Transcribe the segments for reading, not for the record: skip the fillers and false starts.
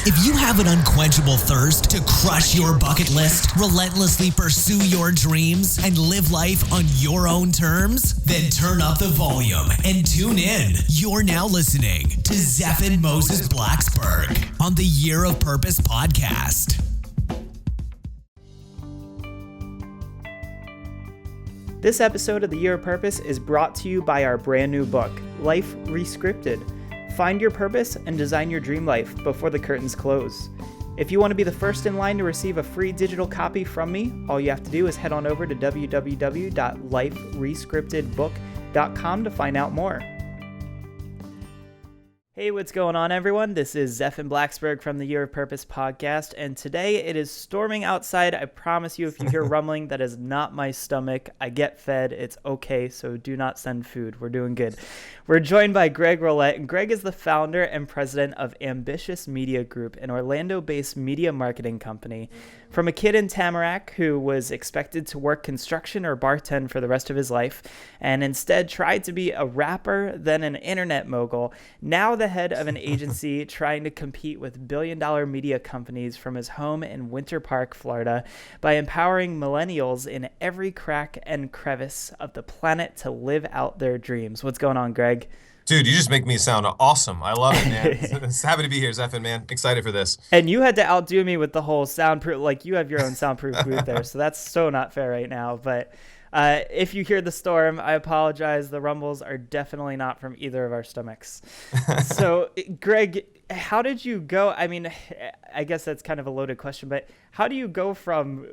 If you have an unquenchable thirst to crush your bucket list, relentlessly pursue your dreams, and live life on your own terms, then turn up the volume and tune in. You're now listening to Zeph and Moses Blacksburg on the Year of Purpose podcast. This episode of the Year of Purpose is brought to you by our brand new book, Life Rescripted. Find your purpose and design your dream life before the curtains close. If you want to be the first in line to receive a free digital copy from me, all you have to do is head on over to www.liferescriptedbook.com to find out more. Hey, what's going on, everyone? This is Zeph and Blacksburg from the Year of Purpose podcast, and today it is storming outside. I promise you, if you hear rumbling, that is not my stomach. I get fed. It's okay, so do not send food. We're doing good. We're joined by Greg Rollett, and Greg is the founder and president of Ambitious Media Group, an Orlando-based media marketing company. From a kid in Tamarac who was expected to work construction or bartend for the rest of his life, and instead tried to be a rapper, then an internet mogul, now the head of an agency trying to compete with billion-dollar media companies from his home in Winter Park, Florida, by empowering millennials in every crack and crevice of the planet to live out their dreams. What's going on, Greg? Dude, you just make me sound awesome. I love it, man. It's happy to be here, Zeph, man. Excited for this. And you had to outdo me with the whole soundproof, like you have your own soundproof booth there, so that's so not fair right now. But if you hear the storm, I apologize. The rumbles are definitely not from either of our stomachs. So, Greg, how did you go? I mean, I guess that's kind of a loaded question, but how do you go from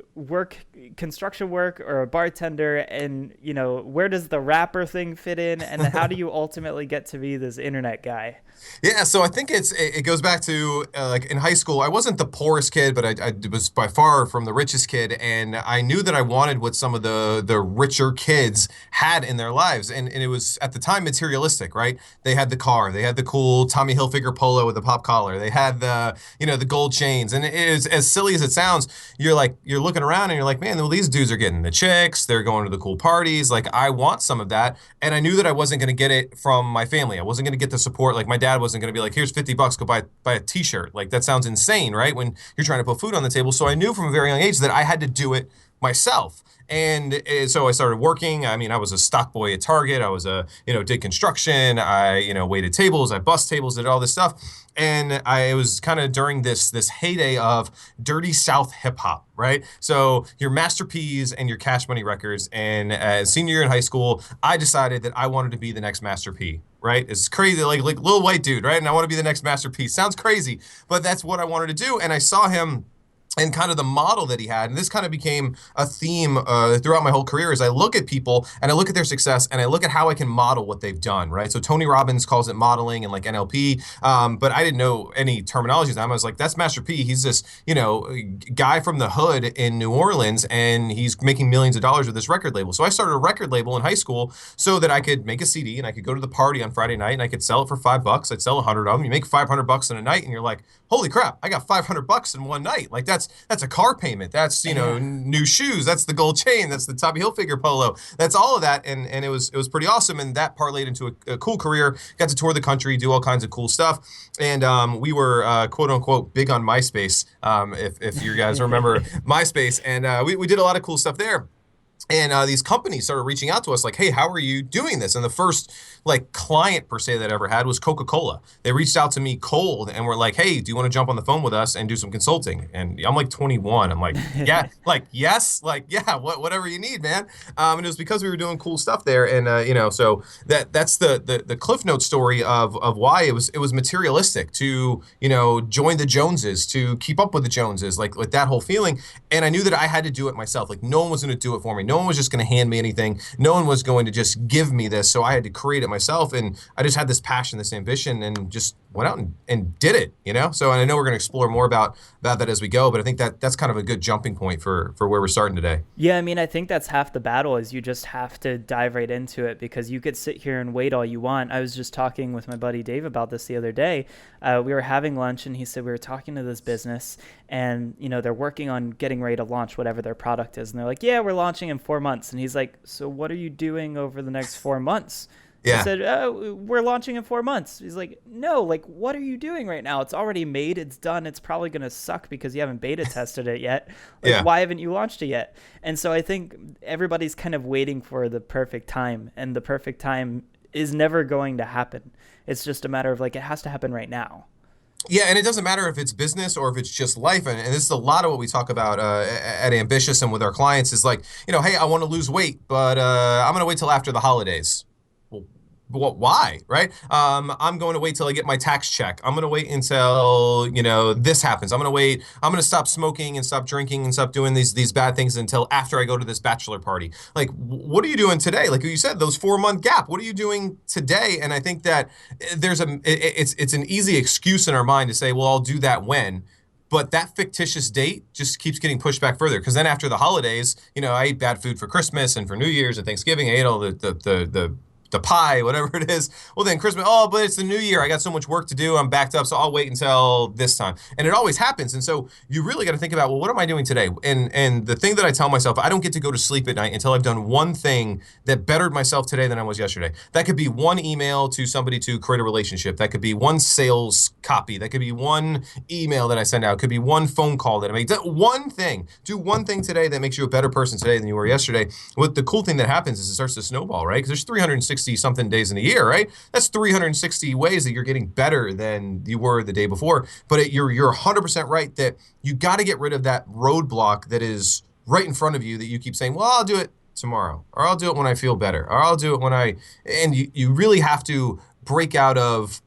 construction work or a bartender, and, you know, where does the rapper thing fit in? And then how do you ultimately get to be this internet guy? Yeah, so I think it goes back to like in high school, I wasn't the poorest kid, but I was by far from the richest kid, and I knew that I wanted what some of the richer kids had in their lives, and it was at the time materialistic, right? They had the car, they had the cool Tommy Hilfiger polo with the pop collar, they had the gold chains, and it is as silly as it sounds. You're looking around and you're like, man, well, these dudes are getting the chicks, they're going to the cool parties. Like, I want some of that, and I knew that I wasn't going to get it from my family. I wasn't going to get the support. Like, my dad wasn't going to be like, here's $50, go buy a t-shirt. Like, that sounds insane, right? When you're trying to put food on the table. So I knew from a very young age that I had to do it myself. And so I started working. I mean, I was a stock boy at Target. I was did construction. I, waited tables. I bussed tables, did all this stuff. And it was kind of during this heyday of dirty South hip hop, right? So your Master P's and your Cash Money records. And as senior year in high school, I decided that I wanted to be the next Master P, right? It's crazy, like little white dude, right? And I want to be the next Master P. Sounds crazy, but that's what I wanted to do. And I saw him and kind of the model that he had. And this kind of became a theme throughout my whole career as I look at people and I look at their success and I look at how I can model what they've done, right? So Tony Robbins calls it modeling and like NLP, but I didn't know any terminology. I was like, that's Master P. He's this, guy from the hood in New Orleans, and he's making millions of dollars with this record label. So I started a record label in high school so that I could make a CD and I could go to the party on Friday night and I could sell it for $5. I'd sell 100 of them. You make $500 in a night and you're like, holy crap, I got $500 in one night. Like, that's a car payment. That's, new shoes. That's the gold chain. That's the Tommy Hilfiger polo. That's all of that. And it was pretty awesome. And that parlayed into a cool career. Got to tour the country, do all kinds of cool stuff. And we were, quote unquote, big on MySpace. If you guys remember MySpace. And we did a lot of cool stuff there. And these companies started reaching out to us like, hey, how are you doing this? And the first client per se that I ever had was Coca-Cola. They reached out to me cold and were like, hey, do you want to jump on the phone with us and do some consulting? And I'm like 21. I'm like, yeah, yes, yeah, whatever you need, man. And it was because we were doing cool stuff there. And, so that's the Cliff Note story of why it was materialistic to, join the Joneses, to keep up with the Joneses, like that whole feeling. And I knew that I had to do it myself. Like, no one was going to do it for me. No one was just going to hand me anything. No one was going to just give me this. So I had to create it myself. And I just had this passion, this ambition, and just went out and did it, So, and I know we're going to explore more about that as we go, but I think that's kind of a good jumping point for where we're starting today. Yeah, I mean, I think that's half the battle is you just have to dive right into it, because you could sit here and wait all you want. I was just talking with my buddy Dave about this the other day. We were having lunch and he said we were talking to this business and, they're working on getting ready to launch whatever their product is. And they're like, yeah, we're launching in 4 months. And he's like, so what are you doing over the next 4 months? I Yeah. said, oh, we're launching in 4 months. He's like, no, like, what are you doing right now? It's already made. It's done. It's probably going to suck because you haven't beta tested it yet. Like, Yeah. why haven't you launched it yet? And so I think everybody's kind of waiting for the perfect time, and the perfect time is never going to happen. It's just a matter of like, it has to happen right now. Yeah, and it doesn't matter if it's business or if it's just life. And this is a lot of what we talk about at Ambitious and with our clients is like, hey, I want to lose weight, but I'm going to wait till after the holidays. Well, why, right? I'm going to wait till I get my tax check. I'm going to wait until, this happens. I'm going to wait. I'm going to stop smoking and stop drinking and stop doing these bad things until after I go to this bachelor party. Like, what are you doing today? Like you said, those 4 month gap. What are you doing today? And I think that it's an easy excuse in our mind to say, well, I'll do that when. But that fictitious date just keeps getting pushed back further because then after the holidays, I ate bad food for Christmas and for New Year's and Thanksgiving. I ate all the pie, whatever it is. Well, then Christmas, oh, but it's the new year. I got so much work to do. I'm backed up, so I'll wait until this time. And it always happens. And so you really got to think about, well, what am I doing today? And the thing that I tell myself, I don't get to go to sleep at night until I've done one thing that bettered myself today than I was yesterday. That could be one email to somebody to create a relationship. That could be one sales copy. That could be one email that I send out. It could be one phone call that I make. One thing. Do one thing today that makes you a better person today than you were yesterday. What the cool thing that happens is it starts to snowball, right? Because there's 360 something days in a year, right? That's 360 ways that you're getting better than you were the day before. But you're 100% right that you got to get rid of that roadblock that is right in front of you that you keep saying, well, I'll do it tomorrow, or I'll do it when I feel better, or I'll do it and you really have to break out of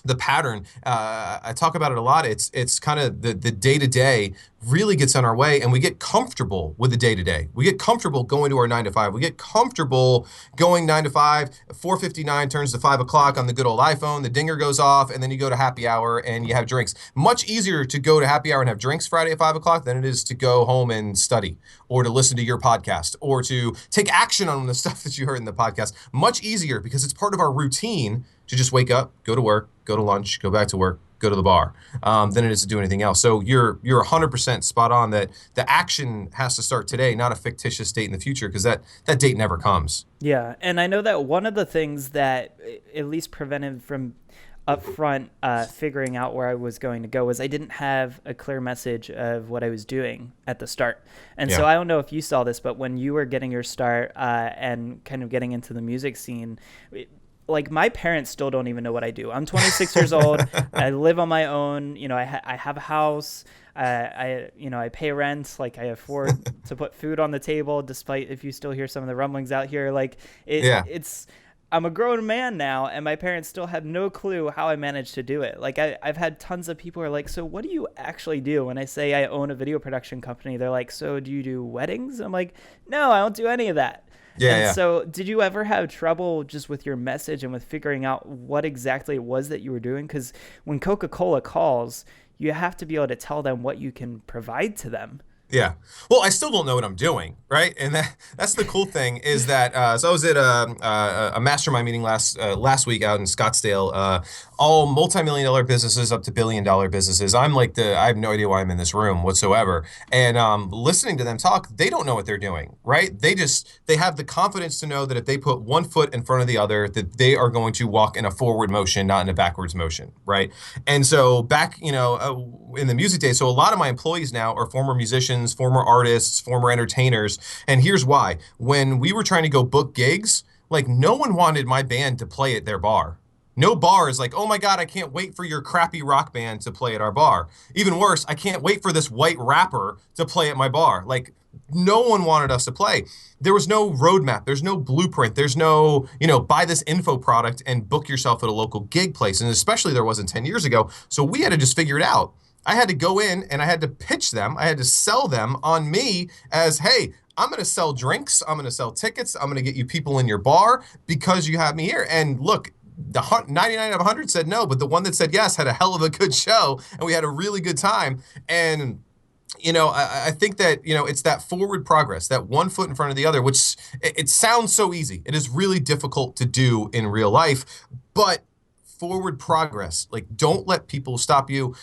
the pattern. I talk about it a lot. It's kind of the day-to-day really gets in our way, and we get comfortable with the day-to-day. We get comfortable going to our 9 to 5. We get comfortable going 9 to 5. 4:59 turns to 5 o'clock on the good old iPhone. The dinger goes off, and then you go to happy hour and you have drinks. Much easier to go to happy hour and have drinks Friday at 5 o'clock than it is to go home and study or to listen to your podcast or to take action on the stuff that you heard in the podcast. Much easier because it's part of our routine to just wake up, go to work, go to lunch, go back to work, go to the bar, than it is to do anything else. So you're 100% spot on that the action has to start today, not a fictitious date in the future, because that date never comes. Yeah, and I know that one of the things that at least prevented from upfront figuring out where I was going to go was I didn't have a clear message of what I was doing at the start. And so I don't know if you saw this, but when you were getting your start and kind of getting into the music scene, like my parents still don't even know what I do. I'm 26 years old. I live on my own. I have a house. I pay rent. Like I afford to put food on the table, despite if you still hear some of the rumblings out here. Like it's, I'm a grown man now, and my parents still have no clue how I managed to do it. Like I've had tons of people who are like, so what do you actually do? When I say I own a video production company, they're like, so do you do weddings? I'm like, no, I don't do any of that. So did you ever have trouble just with your message and with figuring out what exactly it was that you were doing? Because when Coca-Cola calls, you have to be able to tell them what you can provide to them. Yeah. Well, I still don't know what I'm doing, right? And that's the cool thing is that so I was at a mastermind meeting last week out in Scottsdale. All multi-million-dollar businesses up to billion-dollar businesses. I have no idea why I'm in this room whatsoever. And listening to them talk, they don't know what they're doing, right? They have the confidence to know that if they put one foot in front of the other, that they are going to walk in a forward motion, not in a backwards motion, right? And so back, in the music days, so a lot of my employees now are former musicians, former artists, former entertainers. And here's why. When we were trying to go book gigs, like no one wanted my band to play at their bar. No bar is like, oh my God, I can't wait for your crappy rock band to play at our bar. Even worse, I can't wait for this white rapper to play at my bar. Like no one wanted us to play. There was no roadmap. There's no blueprint. There's no, buy this info product and book yourself at a local gig place. And especially there wasn't 10 years ago. So we had to just figure it out. I had to go in and I had to pitch them. I had to sell them on me as, hey, I'm going to sell drinks. I'm going to sell tickets. I'm going to get you people in your bar because you have me here. And look, the 99 of 100 said no, but the one that said yes had a hell of a good show and we had a really good time. And I think that, it's that forward progress, that one foot in front of the other, which it sounds so easy. It is really difficult to do in real life, but forward progress. Like, don't let people stop you,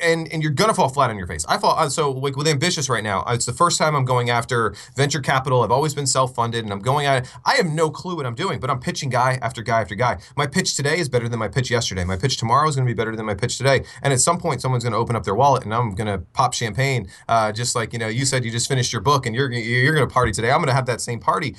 and you're gonna fall flat on your face. I fall so like with Ambitious right now. It's the first time I'm going after venture capital. I've always been self-funded, and I'm going at it. I have no clue what I'm doing, but I'm pitching guy after guy after guy. My pitch today is better than my pitch yesterday. My pitch tomorrow is going to be better than my pitch today. And at some point, someone's going to open up their wallet, and I'm going to pop champagne. Just like you said, you just finished your book, and you're going to party today. I'm going to have that same party.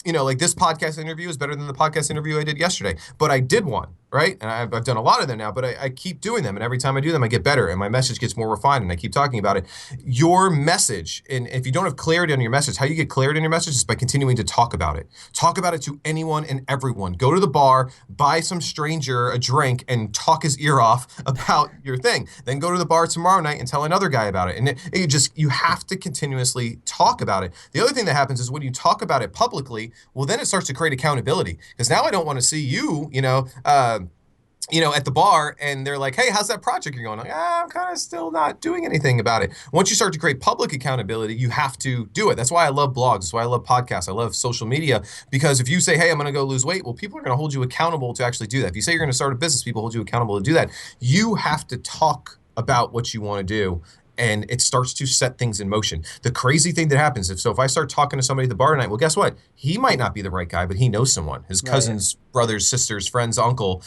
Like this podcast interview is better than the podcast interview I did yesterday, but I did one, right? And I've done a lot of them now, but I keep doing them. And every time I do them, I get better and my message gets more refined and I keep talking about it. Your message, and if you don't have clarity on your message, how you get clarity on your message is by continuing to talk about it. Talk about it to anyone and everyone. Go to the bar, buy some stranger a drink and talk his ear off about your thing. Then go to the bar tomorrow night and tell another guy about it. And you have to continuously talk about it. The other thing that happens is when you talk about it publicly, well, then it starts to create accountability, because now I don't want to see you, at the bar and they're like, hey, how's that project you're going on? I'm kind of still not doing anything about it. Once you start to create public accountability, you have to do it. That's why I love blogs. That's why I love podcasts. I love social media, because if you say, hey, I'm going to go lose weight, well, people are going to hold you accountable to actually do that. If you say you're going to start a business, people hold you accountable to do that. You have to talk about what you want to do, and it starts to set things in motion. The crazy thing that happens, if I start talking to somebody at the bar tonight, well, guess what? He might not be the right guy, but he knows someone. His cousins, brothers, sisters, friends, uncle,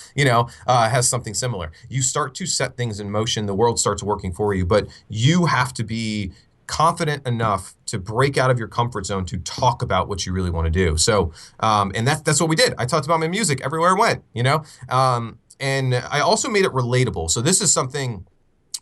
has something similar. You start to set things in motion. The world starts working for you, but you have to be confident enough to break out of your comfort zone to talk about what you really want to do. So, and that's what we did. I talked about my music everywhere I went, and I also made it relatable. So this is something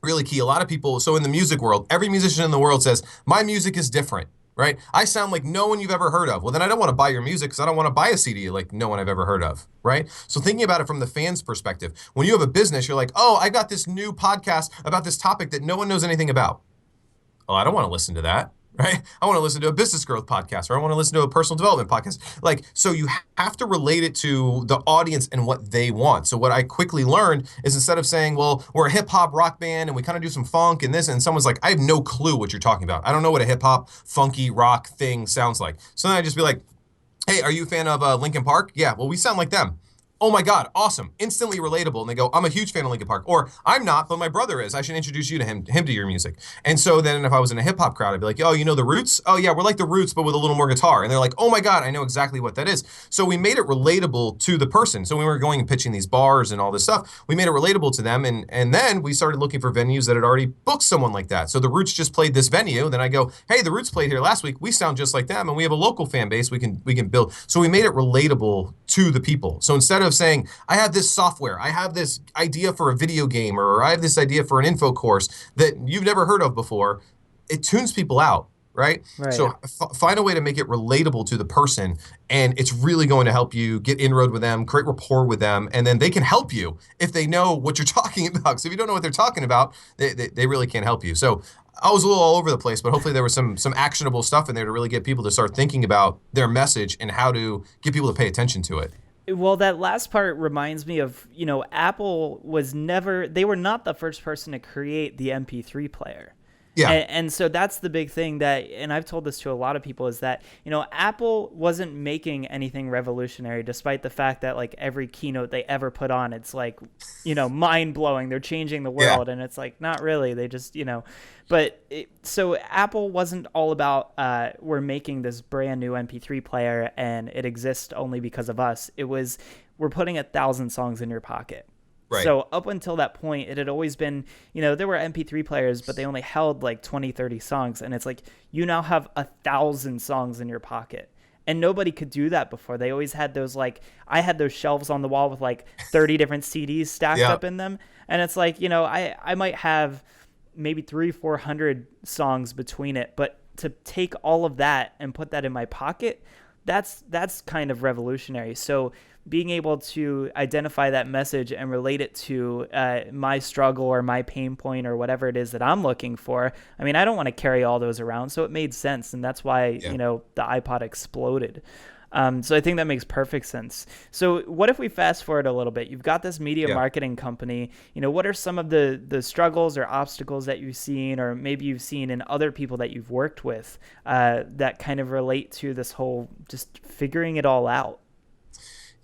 really key. A lot of people, so in the music world, every musician in the world says, my music is different, right? I sound like no one you've ever heard of. Well, then I don't want to buy your music because I don't want to buy a CD like no one I've ever heard of, right? So thinking about it from the fan's perspective, when you have a business, you're like, oh, I got this new podcast about this topic that no one knows anything about. Oh, I don't want to listen to that. Right? I want to listen to a business growth podcast, or I want to listen to a personal development podcast. So you have to relate it to the audience and what they want. So what I quickly learned is, instead of saying, well, we're a hip hop rock band and we kind of do some funk and this, and someone's like, I have no clue what you're talking about. I don't know what a hip hop funky rock thing sounds like. So then I just be like, hey, are you a fan of Linkin Park? Yeah, well, we sound like them. Oh my God, awesome. Instantly relatable. And they go, I'm a huge fan of Linkin Park. Or I'm not, but my brother is. I should introduce you to him to your music. And so then if I was in a hip hop crowd, I'd be like, oh, you know the Roots? Oh yeah, we're like the Roots, but with a little more guitar. And they're like, oh my God, I know exactly what that is. So we made it relatable to the person. So when we were going and pitching these bars and all this stuff, we made it relatable to them. And then we started looking for venues that had already booked someone like that. So the Roots just played this venue. Then I go, hey, the Roots played here last week. We sound just like them, and we have a local fan base we can build. So we made it relatable to the people. So instead of saying, I have this software, I have this idea for a video game, or I have this idea for an info course that you've never heard of before, it tunes people out, right? So find a way to make it relatable to the person, and it's really going to help you get inroad with them, create rapport with them, and then they can help you if they know what you're talking about. So if you don't know what they're talking about, they really can't help you. So I was a little all over the place, but hopefully there was some actionable stuff in there to really get people to start thinking about their message and how to get people to pay attention to it. Well, that last part reminds me of, Apple they were not the first person to create the MP3 player. Yeah. And so that's the big thing and I've told this to a lot of people, is that, Apple wasn't making anything revolutionary, despite the fact that like every keynote they ever put on, it's like, mind blowing. They're changing the world. Yeah. And it's like, not really. They just, so Apple wasn't all about, we're making this brand new MP3 player and it exists only because of us. It was, we're putting 1,000 songs in your pocket. Right. So up until that point, it had always been, there were MP3 players, but they only held like 20, 30 songs. And it's like, you now have 1,000 songs in your pocket. And nobody could do that before. They always had those, I had those shelves on the wall with 30 different CDs stacked up in them. And it's like, I might have maybe 300-400 songs between it. But to take all of that and put that in my pocket, that's kind of revolutionary. So being able to identify that message and relate it to my struggle or my pain point or whatever it is that I'm looking for. I mean, I don't want to carry all those around, so it made sense, and that's why the iPod exploded. So I think that makes perfect sense. So what if we fast forward a little bit? You've got this media marketing company. What are some of the struggles or obstacles that you've seen, or maybe you've seen in other people that you've worked with that kind of relate to this whole just figuring it all out?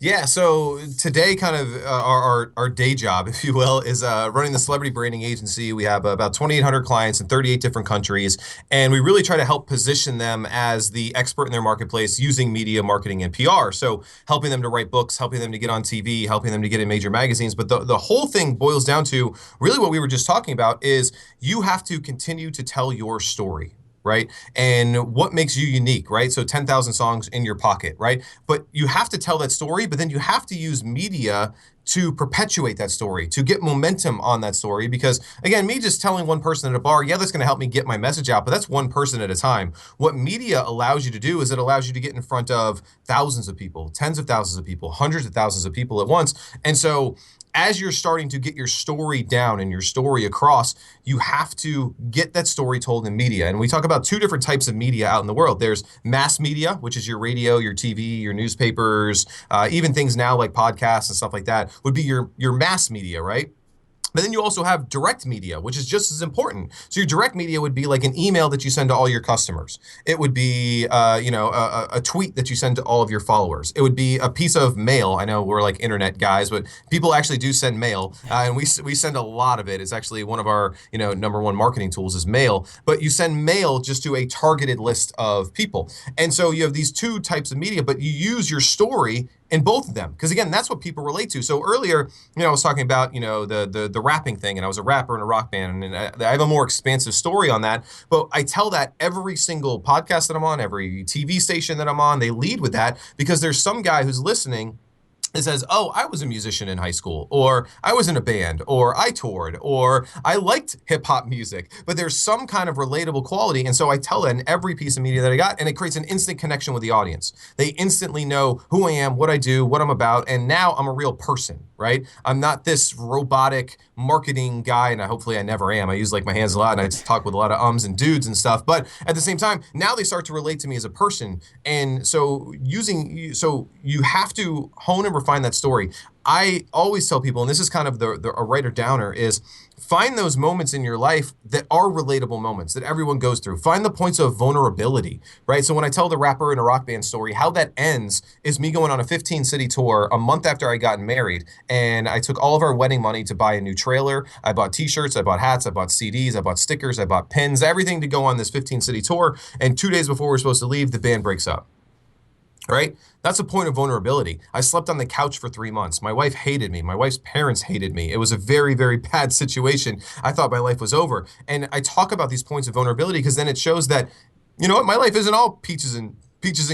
Yeah, so today, kind of our day job, if you will, is running the celebrity branding agency. We have about 2,800 clients in 38 different countries, and we really try to help position them as the expert in their marketplace using media, marketing, and PR. So helping them to write books, helping them to get on TV, helping them to get in major magazines. But the whole thing boils down to really what we were just talking about is you have to continue to tell your story. Right. And what makes you unique, right? So 10,000 songs in your pocket, right? But you have to tell that story, but then you have to use media to perpetuate that story, to get momentum on that story. Because again, me just telling one person at a bar, yeah, that's going to help me get my message out, but that's one person at a time. What media allows you to do is it allows you to get in front of thousands of people, tens of thousands of people, hundreds of thousands of people at once. And so as you're starting to get your story down and your story across, you have to get that story told in media. And we talk about two different types of media out in the world. There's mass media, which is your radio, your TV, your newspapers, even things now like podcasts and stuff like that would be your mass media, right? But then you also have direct media, which is just as important. So your direct media would be like an email that you send to all your customers. It would be, a tweet that you send to all of your followers. It would be a piece of mail. I know we're like internet guys, but people actually do send mail, and we send a lot of it. It's actually one of our, number one marketing tools is mail. But you send mail just to a targeted list of people. And so you have these two types of media, but you use your story in both of them, because again, that's what people relate to. So earlier, I was talking about the rapping thing, and I was a rapper in a rock band, and I have a more expansive story on that. But I tell that every single podcast that I'm on, every TV station that I'm on, they lead with that, because there's some guy who's listening. It says, oh, I was a musician in high school, or I was in a band, or I toured, or I liked hip hop music, but there's some kind of relatable quality. And so I tell that in every piece of media that I got, and it creates an instant connection with the audience. They instantly know who I am, what I do, what I'm about. And now I'm a real person, right? I'm not this robotic marketing guy, and hopefully I never am. I use like my hands a lot, and I talk with a lot of ums and dudes and stuff. But at the same time, now they start to relate to me as a person. And so you have to hone and refine that story. I always tell people, and this is kind of a writer downer, is find those moments in your life that are relatable moments that everyone goes through. Find the points of vulnerability, right? So when I tell the rapper in a rock band story, how that ends is me going on a 15-city tour a month after I got married, and I took all of our wedding money to buy a new trailer. I bought t-shirts, I bought hats, I bought CDs, I bought stickers, I bought pins, everything to go on this 15-city tour. And 2 days before we're supposed to leave, the band breaks up. Right? That's a point of vulnerability. I slept on the couch for 3 months. My wife hated me. My wife's parents hated me. It was a very, very bad situation. I thought my life was over. And I talk about these points of vulnerability because then it shows that, you know what, my life isn't all peaches and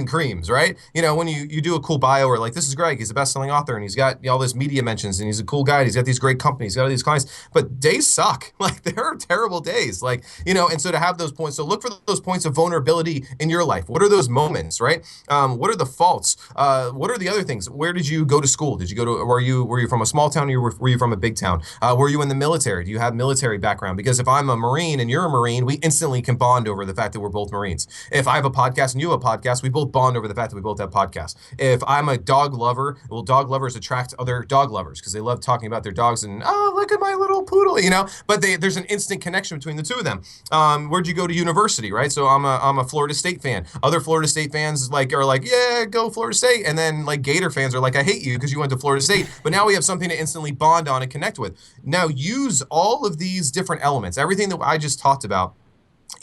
creams, right? When you do a cool bio, or like, this is Greg, he's a best-selling author, and he's got all this media mentions, and he's a cool guy, he's got these great companies, he's got all these clients, but days suck. Like, there are terrible days, and so to have those points, so look for those points of vulnerability in your life. What are those moments, right? What are the faults? What are the other things? Where did you go to school? Did you go to, were you from a small town, or were you from a big town? Were you in the military? Do you have military background? Because if I'm a Marine and you're a Marine, we instantly can bond over the fact that we're both Marines. If I have a podcast and you have a podcast, we both bond over the fact that we both have podcasts. If I'm a dog lover, well, dog lovers attract other dog lovers because they love talking about their dogs and, oh, look at my little poodle, but there's an instant connection between the two of them. Where'd you go to university, right? So I'm a Florida State fan. Other Florida State fans are like, yeah, go Florida State. And then like Gator fans are like, I hate you because you went to Florida State. But now we have something to instantly bond on and connect with. Now use all of these different elements, everything that I just talked about,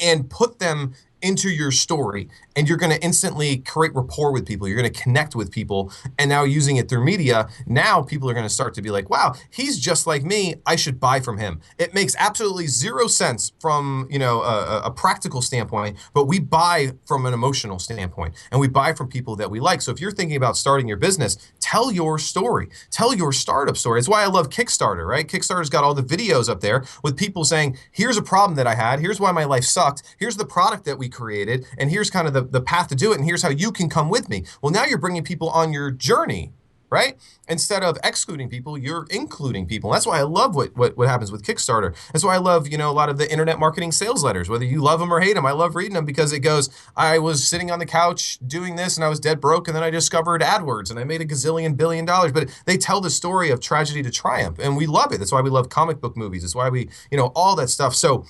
and put them into your story, and you're going to instantly create rapport with people. You're going to connect with people. And now using it through media, now people are going to start to be like, wow, he's just like me. I should buy from him. It makes absolutely zero sense from, a practical standpoint, but we buy from an emotional standpoint, and we buy from people that we like. So if you're thinking about starting your business, tell your story. Tell your startup story. It's why I love Kickstarter, right? Kickstarter's got all the videos up there with people saying, here's a problem that I had. Here's why my life sucked. Here's the product that we created. And here's kind of the path to do it. And here's how you can come with me. Well, now you're bringing people on your journey, right? Instead of excluding people, you're including people. That's why I love what happens with Kickstarter. That's why I love, a lot of the internet marketing sales letters, whether you love them or hate them. I love reading them because it goes, I was sitting on the couch doing this and I was dead broke. And then I discovered AdWords and I made $1 billion. But they tell the story of tragedy to triumph. And we love it. That's why we love comic book movies. That's why we, all that stuff. So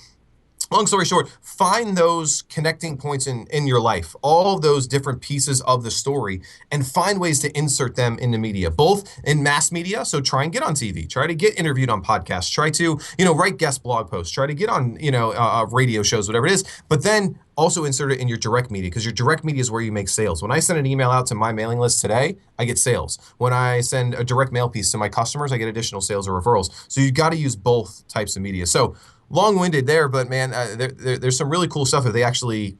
long story short, find those connecting points in your life, all of those different pieces of the story, and find ways to insert them in the media, both in mass media. So try and get on TV, try to get interviewed on podcasts, try to, write guest blog posts, try to get on, radio shows, whatever it is, but then also insert it in your direct media, because your direct media is where you make sales. When I send an email out to my mailing list today, I get sales. When I send a direct mail piece to my customers, I get additional sales or referrals. So you got to use both types of media. So long-winded there, but man, there's some really cool stuff if they actually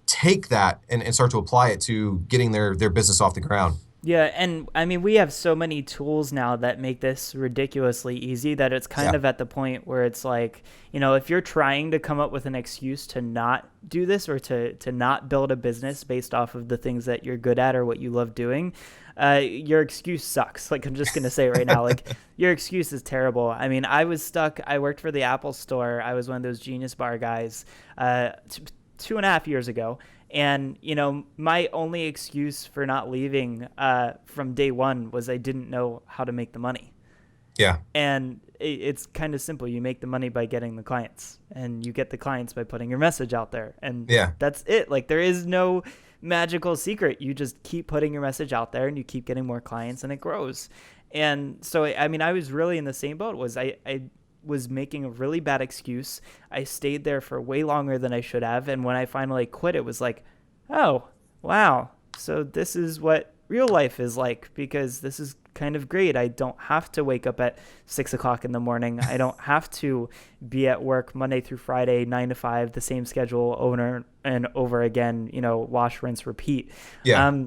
take that and start to apply it to getting their business off the ground. Yeah, and I mean, we have so many tools now that make this ridiculously easy that it's kind of at the point where it's like, if you're trying to come up with an excuse to not do this or to not build a business based off of the things that you're good at or what you love doing, your excuse sucks. Like, I'm just going to say right now, like, your excuse is terrible. I mean, I was stuck. I worked for the Apple Store. I was one of those Genius Bar guys 2.5 years ago. And, my only excuse for not leaving from day one was I didn't know how to make the money. Yeah. And it's kind of simple. You make the money by getting the clients, and you get the clients by putting your message out there. And that's it. Like, there is no magical secret. You just keep putting your message out there and you keep getting more clients and it grows. And so, I mean, I was really in the same boat. I was making a really bad excuse. I stayed there for way longer than I should have. And when I finally quit, it was like, oh, wow. So this is what real life is like, because this is kind of great. I don't have to wake up at 6 o'clock in the morning. I don't have to be at work Monday through Friday, 9 to 5, the same schedule over and over again, wash, rinse, repeat. Yeah.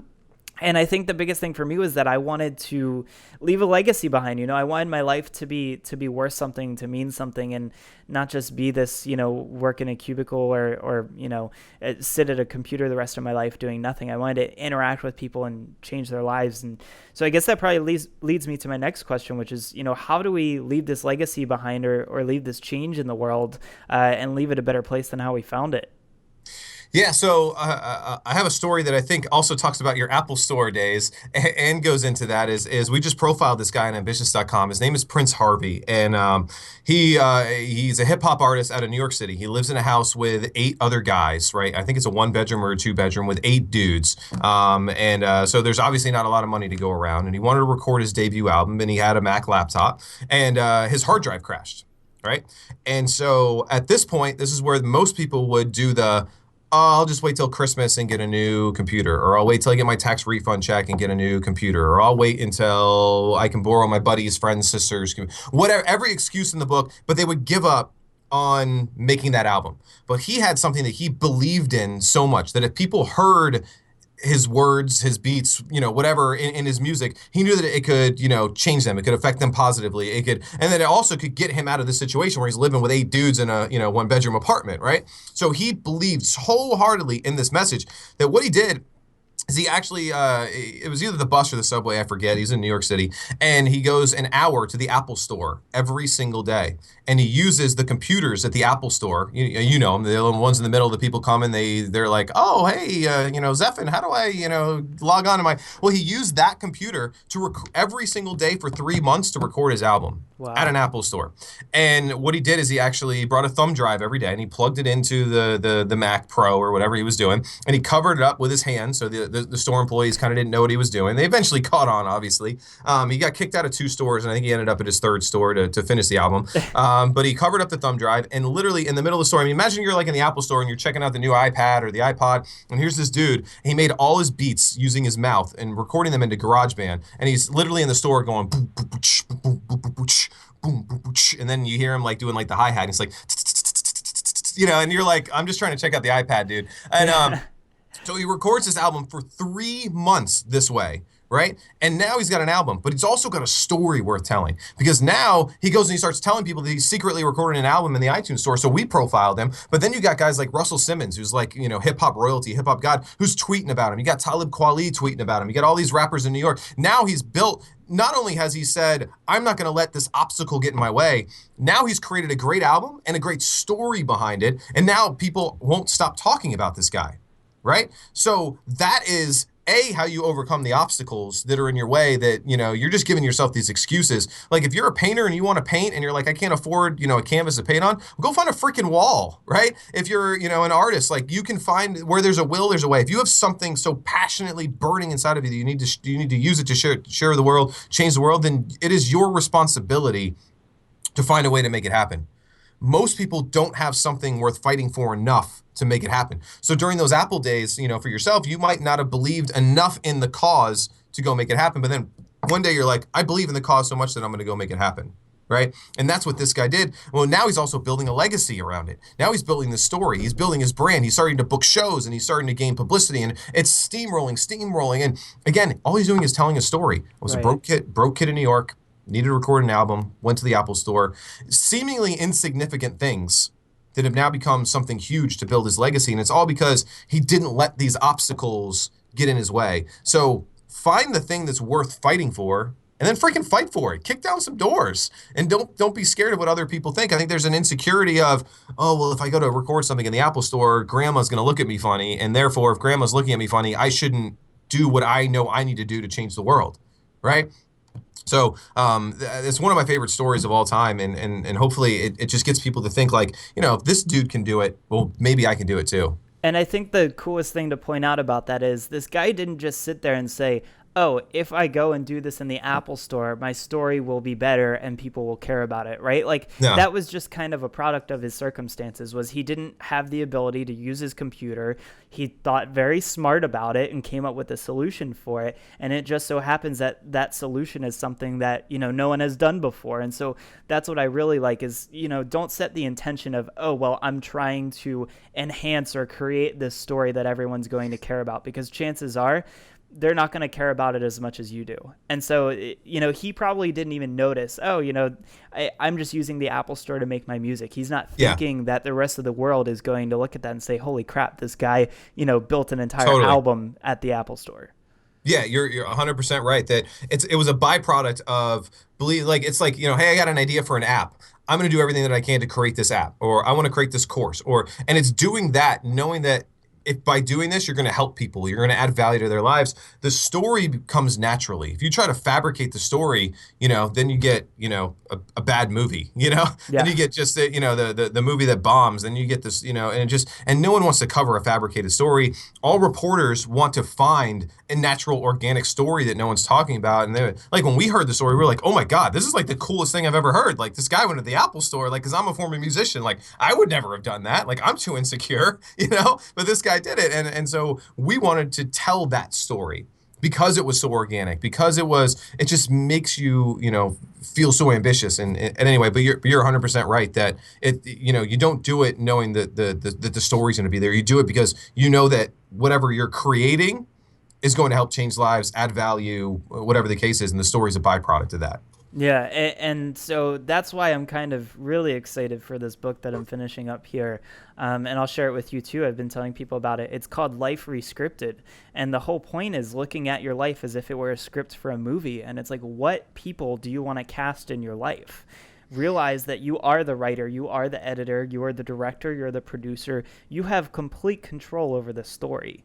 And I think the biggest thing for me was that I wanted to leave a legacy behind. I wanted my life to be worth something, to mean something, and not just be this, work in a cubicle or sit at a computer the rest of my life doing nothing. I wanted to interact with people and change their lives. And so I guess that probably leads me to my next question, which is, how do we leave this legacy behind or leave this change in the world and leave it a better place than how we found it? Yeah, so I have a story that I think also talks about your Apple Store days and goes into that. Is we just profiled this guy on ambitious.com. His name is Prince Harvey, and he's a hip hop artist out of New York City. He lives in a house with 8 other guys, right? I think it's a 1-bedroom or a 2-bedroom with 8 dudes. So there's obviously not a lot of money to go around, and he wanted to record his debut album, and he had a Mac laptop, and his hard drive crashed, right? And so at this point, this is where most people would do I'll just wait till Christmas and get a new computer, or I'll wait till I get my tax refund check and get a new computer, or I'll wait until I can borrow my buddy's friend's sister's, whatever, every excuse in the book, but they would give up on making that album. But he had something that he believed in so much that if people heard his words, his beats, whatever in his music, he knew that it could, change them. It could affect them positively. And then it also could get him out of this situation where he's living with 8 dudes in a, 1-bedroom apartment, right? So he believed wholeheartedly in this message that what he did is he actually, it was either the bus or the subway, I forget. He's in New York City. And he goes an hour to the Apple Store every single day. And he uses the computers at the Apple Store. You know them, the ones in the middle. The people come and they're like, oh, hey, Zephin, how do I, log on to my... Well, he used that computer to every single day for 3 months to record his album. Wow. At an Apple Store. And what he did is he actually brought a thumb drive every day and he plugged it into the Mac Pro or whatever he was doing, and he covered it up with his hand so the store employees kind of didn't know what he was doing. They eventually caught on, obviously. He got kicked out of 2 stores, and I think he ended up at his 3rd store to finish the album. But he covered up the thumb drive, and literally in the middle of the store, I mean, imagine you're like in the Apple Store and you're checking out the new iPad or the iPod, and here's this dude, he made all his beats using his mouth and recording them into GarageBand, and he's literally in the store going boom, boom, boom, boom, boom, boom, boom, boom, boom, boom, boom, and then you hear him like doing like the hi-hat, and it's like, and you're like, I'm just trying to check out the iPad, dude. And so he records this album for 3 months this way, right? And now he's got an album, but he's also got a story worth telling, because now he goes and he starts telling people that he's secretly recording an album in the iTunes store. So we profiled him, but then you got guys like Russell Simmons, who's like, hip hop royalty, hip hop god, who's tweeting about him. You got Talib Kweli tweeting about him. You got all these rappers in New York. Now he's built, not only has he said, I'm not going to let this obstacle get in my way, now he's created a great album and a great story behind it. And now people won't stop talking about this guy. Right? So that is how you overcome the obstacles that are in your way that, you're just giving yourself these excuses. Like if you're a painter and you want to paint and you're like, I can't afford, a canvas to paint on, go find a freaking wall, right? If you're, an artist, like you can find where there's a will, there's a way. If you have something so passionately burning inside of you that you need to use it to share the world, change the world, then it is your responsibility to find a way to make it happen. Most people don't have something worth fighting for enough to make it happen. So during those Apple days, for yourself, you might not have believed enough in the cause to go make it happen. But then one day you're like, I believe in the cause so much that I'm going to go make it happen. Right. And that's what this guy did. Well, now he's also building a legacy around it. Now he's building the story. He's building his brand. He's starting to book shows and he's starting to gain publicity, and it's steamrolling. And again, all he's doing is telling a story. I was a broke kid in New York, needed to record an album, went to the Apple store, seemingly insignificant things that have now become something huge to build his legacy. And it's all because he didn't let these obstacles get in his way. So find the thing that's worth fighting for and then freaking fight for it. Kick down some doors and don't be scared of what other people think. I think there's an insecurity of, oh, well, if I go to record something in the Apple store, grandma's going to look at me funny. And therefore, if grandma's looking at me funny, I shouldn't do what I know I need to do to change the world. Right? So it's one of my favorite stories of all time, and hopefully it just gets people to think like, if this dude can do it, well, maybe I can do it too. And I think the coolest thing to point out about that is this guy didn't just sit there and say, oh, if I go and do this in the Apple store, my story will be better and people will care about it, right? Like that was just kind of a product of his circumstances. Was he didn't have the ability to use his computer. He thought very smart about it and came up with a solution for it. And it just so happens that that solution is something that, no one has done before. And so that's what I really like is, don't set the intention of, oh, well, I'm trying to enhance or create this story that everyone's going to care about, because chances are they're not going to care about it as much as you do. And so, he probably didn't even notice, oh, I'm just using the Apple store to make my music. He's not thinking that the rest of the world is going to look at that and say, holy crap, this guy, built an entire album at the Apple store. Yeah, you're 100% right that it was a byproduct of it's like, hey, I got an idea for an app. I'm going to do everything that I can to create this app, or I want to create this course, and it's doing that, knowing that if by doing this, you're going to help people, you're going to add value to their lives, the story comes naturally. If you try to fabricate the story, then you get, a bad movie, then you get just, the movie that bombs, then you get this, and no one wants to cover a fabricated story. All reporters want to find a natural, organic story that no one's talking about. And they're like, when we heard the story, we were like, oh my God, this is like the coolest thing I've ever heard. Like this guy went to the Apple store, like, cause I'm a former musician. Like I would never have done that. Like I'm too insecure, but this guy did it. And so we wanted to tell that story because it was so organic, because it just makes you, feel so ambitious. And anyway, but you're 100% right that you don't do it knowing that the story's going to be there. You do it because you know that whatever you're creating is going to help change lives, add value, whatever the case is. And the story's a byproduct of that. Yeah, and so that's why I'm kind of really excited for this book that I'm finishing up here, and I'll share it with you too. I've been telling people about it. It's called Life Rescripted, and the whole point is looking at your life as if it were a script for a movie, and it's like, what people do you want to cast in your life? Realize that you are the writer, you are the editor, you are the director, you're the producer. You have complete control over the story.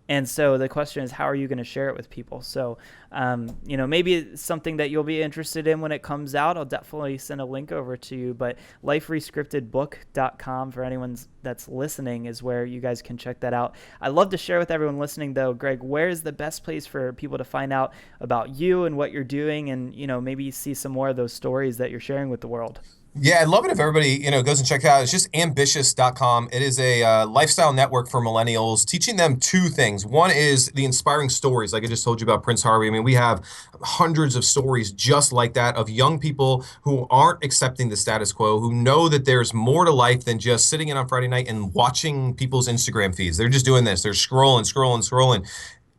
And so the question is, how are you going to share it with people? So, maybe it's something that you'll be interested in when it comes out. I'll definitely send a link over to you. But liferescriptedbook.com for anyone that's listening is where you guys can check that out. I'd love to share with everyone listening, though, Greg, where is the best place for people to find out about you and what you're doing and, maybe see some more of those stories that you're sharing with the world? Yeah, I'd love it if everybody, goes and check it out. It's just ambitious.com. It is a lifestyle network for millennials, teaching them two things. One is the inspiring stories, like I just told you about Prince Harvey. I mean, we have hundreds of stories just like that of young people who aren't accepting the status quo, who know that there's more to life than just sitting in on Friday night and watching people's Instagram feeds. They're just doing this. They're scrolling.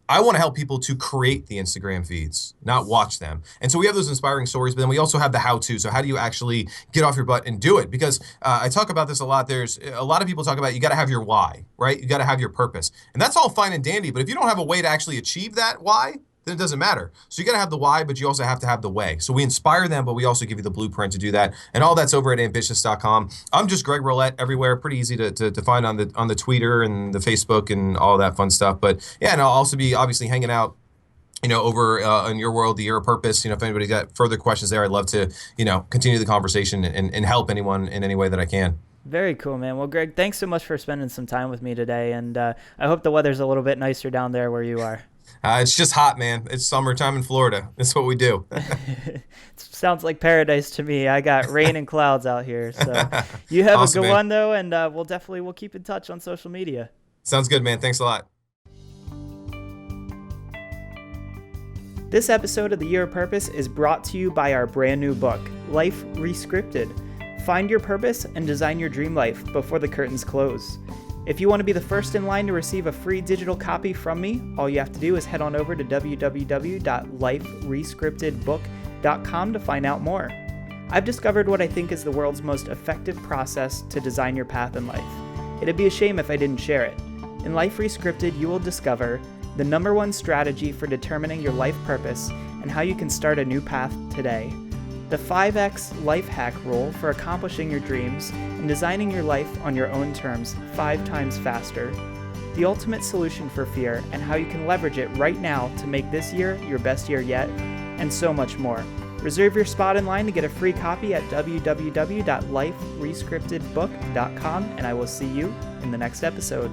I want to help people to create the Instagram feeds, not watch them. And so we have those inspiring stories, but then we also have the how-to. So how do you actually get off your butt and do it? Because I talk about this a lot. There's a lot of people talk about you got to have your why, right? You got to have your purpose. And that's all fine and dandy. But if you don't have a way to actually achieve that why, then it doesn't matter. So you got to have the why, but you also have to have the way. So we inspire them, but we also give you the blueprint to do that. And all that's over at ambitious.com. I'm just Greg Rollett everywhere. Pretty easy to find on the Twitter and the Facebook and all that fun stuff. But yeah, and I'll also be obviously hanging out over in your world, the Year of Purpose. If anybody's got further questions there, I'd love to, continue the conversation and help anyone in any way that I can. Very cool, man. Well, Greg, thanks so much for spending some time with me today. And I hope the weather's a little bit nicer down there where you are. It's just hot, man. It's summertime in Florida. That's what we do. It sounds like paradise to me. I got rain and clouds out here. So you have Awesome, a good man. one, though. And we'll keep in touch on social media. Sounds good, man. Thanks a lot. This episode of The Year of Purpose is brought to you by our brand new book, Life Rescripted. Find your purpose and design your dream life before the curtains close. If you want to be the first in line to receive a free digital copy from me, all you have to do is head on over to www.liferescriptedbook.com to find out more. I've discovered what I think is the world's most effective process to design your path in life. It'd be a shame if I didn't share it. In Life Rescripted, you will discover the #1 strategy for determining your life purpose and how you can start a new path today, the 5X life hack rule for accomplishing your dreams and designing your life on your own terms 5 times faster, the ultimate solution for fear and how you can leverage it right now to make this year your best year yet, and so much more. Reserve your spot in line to get a free copy at www.liferescriptedbook.com, and I will see you in the next episode.